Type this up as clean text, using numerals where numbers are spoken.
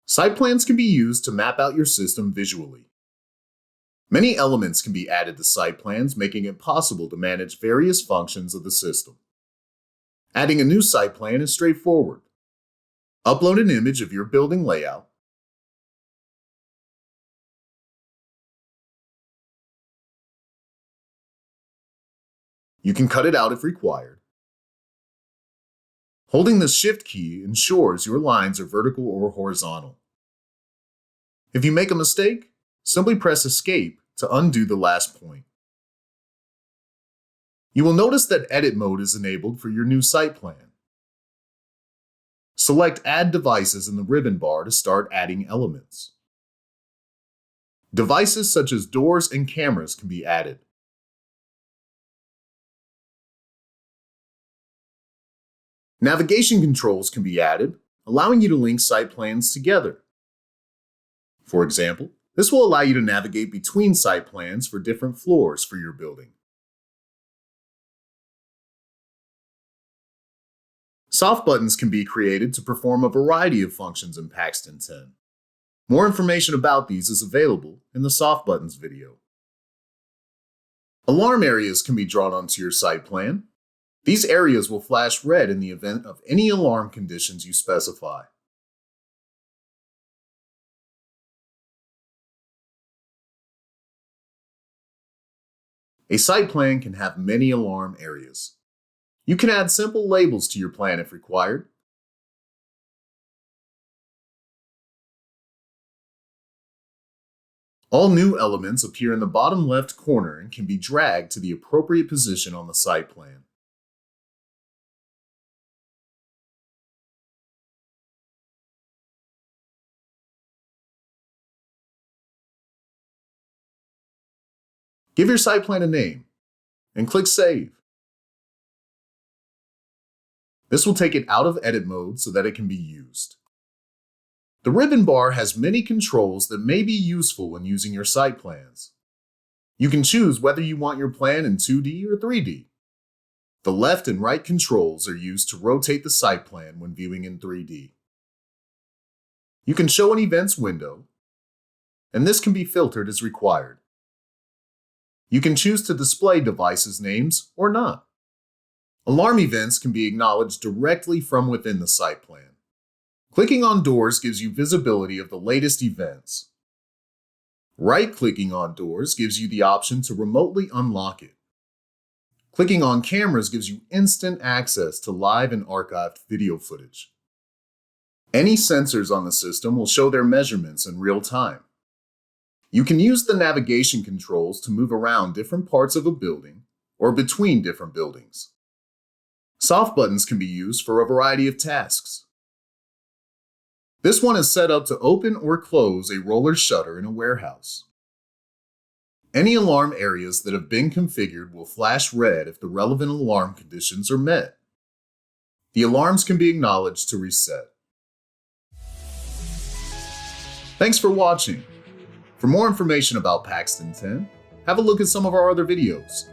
Site plans can be used to map out your system visually. Many elements can be added to site plans, making it possible to manage various functions of the system. Adding a new site plan is straightforward. Upload an image of your building layout. You can cut it out if required. Holding the Shift key ensures your lines are vertical or horizontal. If you make a mistake, simply press Escape to undo the last point. You will notice that Edit mode is enabled for your new site plan. Select Add Devices in the ribbon bar to start adding elements. Devices such as doors and cameras can be added. Navigation controls can be added, allowing you to link site plans together. For example, this will allow you to navigate between site plans for different floors for your building. Soft buttons can be created to perform a variety of functions in Paxton10. More information about these is available in the soft buttons video. Alarm areas can be drawn onto your site plan. These areas will flash red in the event of any alarm conditions you specify. A site plan can have many alarm areas. You can add simple labels to your plan if required. All new elements appear in the bottom left corner and can be dragged to the appropriate position on the site plan. Give your site plan a name and click Save. This will take it out of edit mode so that it can be used. The ribbon bar has many controls that may be useful when using your site plans. You can choose whether you want your plan in 2D or 3D. The left and right controls are used to rotate the site plan when viewing in 3D. You can show an events window, and this can be filtered as required. You can choose to display devices' names or not. Alarm events can be acknowledged directly from within the site plan. Clicking on doors gives you visibility of the latest events. Right-clicking on doors gives you the option to remotely unlock it. Clicking on cameras gives you instant access to live and archived video footage. Any sensors on the system will show their measurements in real time. You can use the navigation controls to move around different parts of a building or between different buildings. Soft buttons can be used for a variety of tasks. This one is set up to open or close a roller shutter in a warehouse. Any alarm areas that have been configured will flash red if the relevant alarm conditions are met. The alarms can be acknowledged to reset. Thanks for watching. For more information about Paxton10, have a look at some of our other videos.